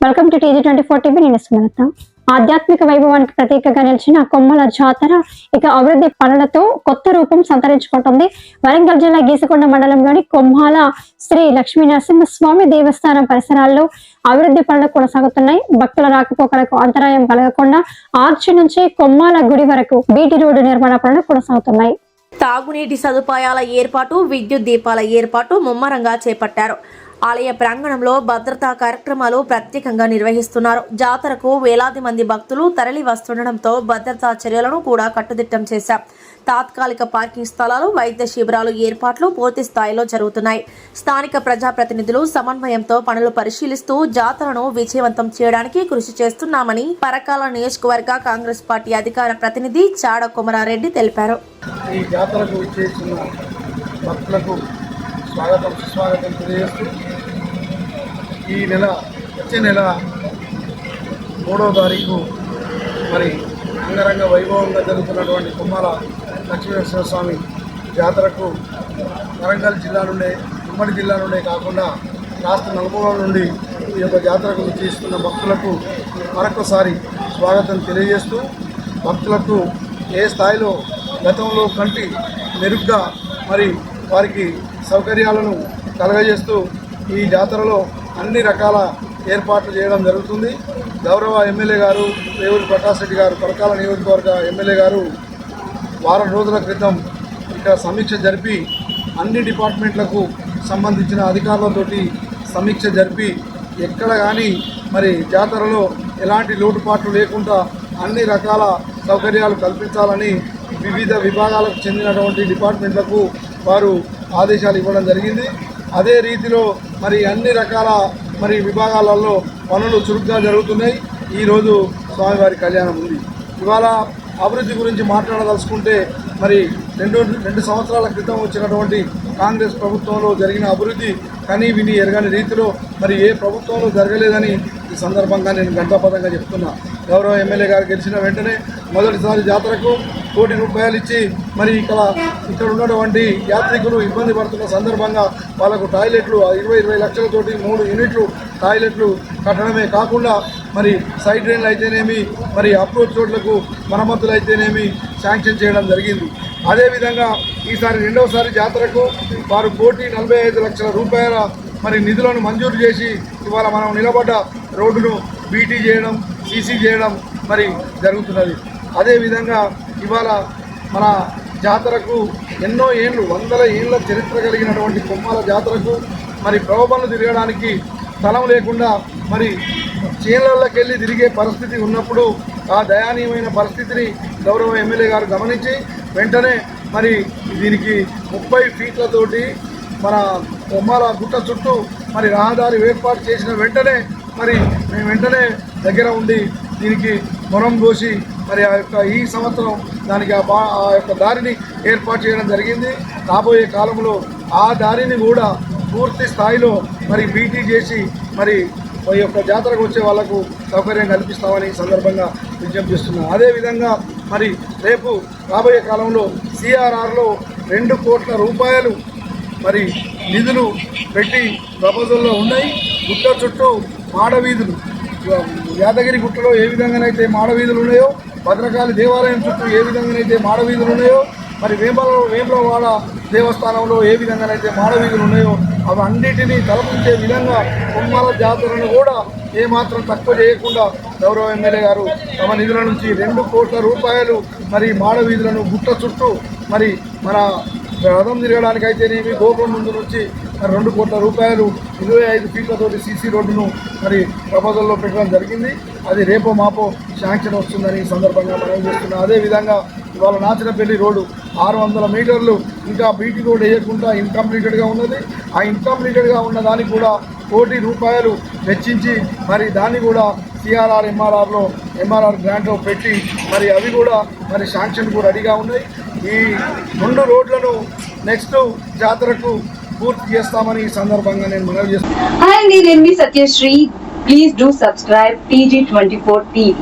Welcome to TG24 TV. నేను సుమలత. ఆధ్యాత్మిక వైభవానికి ప్రతీకగా నిలిచిన కొమ్మల జాతర ఇక అభివృద్ధి పనులతో కొత్త రూపం సంతరించుకుంటుంది. వరంగల్ జిల్లా గీసుకొండ మండలంలోని కొమ్మాల శ్రీ లక్ష్మీ నరసింహస్వామి దేవస్థానం పరిసరాల్లో అభివృద్ధి పనులు కొనసాగుతున్నాయి. భక్తుల రాకపోకలకు అంతరాయం కలగకుండా ఆర్చి నుంచి కొమ్మాల గుడి వరకు బీటీ రోడ్డు నిర్మాణ పనులు కొనసాగుతున్నాయి. తాగునీటి సదుపాయాల ఏర్పాటు, విద్యుత్ దీపాల ఏర్పాటు ముమ్మరంగా చేపట్టారు. ఆలయ ప్రాంగణంలో భద్రతా కార్యక్రమాలు ప్రత్యేకంగా నిర్వహిస్తున్నారు. జాతరకు వేలాది మంది భక్తులు తరలి వస్తుండటంతో భద్రతా చర్యలను కూడా కట్టుదిట్టం చేశారు. తాత్కాలిక పార్కింగ్ స్థలాలు, వైద్య శిబిరాలు ఏర్పాట్లు పూర్తి స్థాయిలో జరుగుతున్నాయి. స్థానిక ప్రజాప్రతినిధులు సమన్వయంతో పనులు పరిశీలిస్తూ జాతరను విజయవంతం చేయడానికి కృషి చేస్తున్నామని పరకాల నియోజకవర్గ కాంగ్రెస్ పార్టీ అధికార ప్రతినిధి చాడ కొమరారెడ్డి తెలిపారు. ఈ జాతరకు చేసిన భక్తులకు స్వాగతం సుస్వాగతం తెలియజేస్తూ ఈ నెల వచ్చే నెల 3వ తారీఖు మరి అంగరంగ వైభవంగా జరుగుతున్నటువంటి కొమ్మాల లక్ష్మీనరసింహస్వామి జాతరకు వరంగల్ జిల్లా నుండే, ఉమ్మడి జిల్లా నుండే కాకుండా రాష్ట్ర నలుమూలల నుండి ఈ యొక్క జాతరకు చేస్తున్న భక్తులకు మరొకసారి స్వాగతం తెలియజేస్తూ భక్తులకు ఏ స్థాయిలో గతంలో కంటి మెరుగ్గా మరి వారికి సౌకర్యాలను కలగజేస్తూ ఈ జాతరలో అన్ని రకాల ఏర్పాట్లు చేయడం జరుగుతుంది. గౌరవ ఎమ్మెల్యే గారు రేవూరి ప్రకాష్ రెడ్డి గారు, పరకాల నియోజకవర్గ ఎమ్మెల్యే గారు వారం రోజుల క్రితం ఇక్కడ సమీక్ష జరిపి అన్ని డిపార్ట్మెంట్లకు సంబంధించిన అధికారులతోటి సమీక్ష జరిపి ఎక్కడ కానీ మరి జాతరలో ఎలాంటి లోటుపాట్లు లేకుండా అన్ని రకాల సౌకర్యాలు కల్పించాలని వివిధ విభాగాలకు చెందినటువంటి డిపార్ట్మెంట్లకు వారు ఆదేశాలు ఇవ్వడం జరిగింది. అదే రీతిలో మరి అన్ని రకాల మరి విభాగాలలో పనులు చురుగ్గా జరుగుతున్నాయి. ఈరోజు స్వామివారి కళ్యాణం ఉంది. ఇవాళ అభివృద్ధి గురించి మాట్లాడదలుచుకుంటే మరి రెండు సంవత్సరాల క్రితం వచ్చినటువంటి కాంగ్రెస్ ప్రభుత్వంలో జరిగిన అభివృద్ధి కనీ విని ఎరగని రీతిలో మరి ఏ ప్రభుత్వంలో జరగలేదని ఈ సందర్భంగా నేను గంటాపదంగా చెప్తున్నా. గౌరవ ఎమ్మెల్యే గారు గెలిచిన వెంటనే మొదటిసారి జాతరకు ₹1 కోటి ఇచ్చి మరి ఇక్కడ ఉన్నటువంటి యాత్రికులు ఇబ్బంది పడుతున్న సందర్భంగా వాళ్ళకు టాయిలెట్లు 20 లక్షలతోటి 3 యూనిట్లు టాయిలెట్లు కట్టడమే కాకుండా మరి సైడ్ డ్రైన్లు అయితేనేమి, మరి అప్రోచ్ రోడ్లకు మరమ్మతులు అయితేనేమి శాంక్షన్ చేయడం జరిగింది. అదేవిధంగా ఈసారి రెండవసారి జాతరకు వారు ₹1,45,00,000 మరి నిధులను మంజూరు చేసి ఇవాళ మనం నిలబడ్డ రోడ్డును బీటీ చేయడం, సీసీ చేయడం మరి జరుగుతున్నది. అదేవిధంగా ఇవాళ మన జాతరకు ఎన్నో ఏళ్ళు, 100 ఏళ్ళ చరిత్ర కలిగినటువంటి కొమ్మాల జాతరకు మరి ప్రభుత్వాలు తిరగడానికి స్థలం లేకుండా మరి చేనులకి వెళ్ళి తిరిగే పరిస్థితి ఉన్నప్పుడు ఆ దయానీయమైన పరిస్థితిని గౌరవ ఎమ్మెల్యే గారు గమనించి వెంటనే మరి దీనికి 30 ఫీట్లతోటి మన కొమ్మాల గుట్ట చుట్టూ మరి రహదారి ఏర్పాటు చేసిన వెంటనే మరి మేము వెంటనే దగ్గర ఉండి దీనికి మొరం పోసి మరి ఈ సంవత్సరం దానికి ఆ యొక్క దారిని ఏర్పాటు చేయడం జరిగింది. రాబోయే కాలంలో ఆ దారిని కూడా పూర్తి స్థాయిలో మరి బీటీ చేసి మరి ఈ యొక్క జాతరకు వచ్చే వాళ్లకు సౌకర్యం కల్పిస్తామని సందర్భంగా విజ్ఞప్తి చేస్తున్నాం. అదేవిధంగా మరి రేపు రాబోయే కాలంలో CRRలో ₹2 కోట్ల మరి నిధులు పెట్టి ప్రపోజల్లో ఉన్నాయి. గుట్ట చుట్టూ మాడవీధులు, యాదగిరి గుట్టలో ఏ విధంగానైతే మాడవీధులు ఉన్నాయో, భద్రకాళి దేవాలయం చుట్టూ ఏ విధంగానైతే మాడవీధులు ఉన్నాయో, మరి వేములవాడ దేవస్థానంలో ఏ విధంగానైతే మాడవీధులు ఉన్నాయో అవి అన్నిటినీ తలపించే విధంగా కొమ్మాల జాతరను కూడా ఏమాత్రం తక్కువ చేయకుండా గౌరవ ఎమ్మెల్యే గారు తమ నిధుల నుంచి ₹2 కోట్ల మరి మాడవీధులను గుట్ట చుట్టూ మరి మన రథం తిరగడానికి అయితేనేమి గోపురం ముందు నుంచి ₹2 కోట్ల 25 ఫీట్లతోటి సీసీ రోడ్డును మరి ప్రపోజల్లో పెట్టడం జరిగింది. అది రేపో మాపో శాంక్షన్ వస్తుందని సందర్భంగా మనం చేస్తున్నాం. అదేవిధంగా ఇవాళ నాచనపల్లి రోడ్డు 600 మీటర్లు ఇంకా బీటీ రోడ్ వేయకుండా ఇన్కంప్లీటెడ్గా ఉన్నది. ఆ ఇన్కంప్లీటెడ్గా ఉన్న దానికి కూడా ₹1 కోటి వెచ్చించి మరి దాన్ని కూడా CRR MRR గ్రాంట్లో పెట్టి మరి అవి కూడా మరి శాంక్షన్కు రెడీగా ఉన్నాయి. ఈ 2 రోడ్లను నెక్స్ట్ జాతరకు పూర్తి చేస్తామని ఈ సందర్భంగా నేను మనవి చేస్తున్నాను. Hi, నేను Satyasri. Please do subscribe TG24 TV.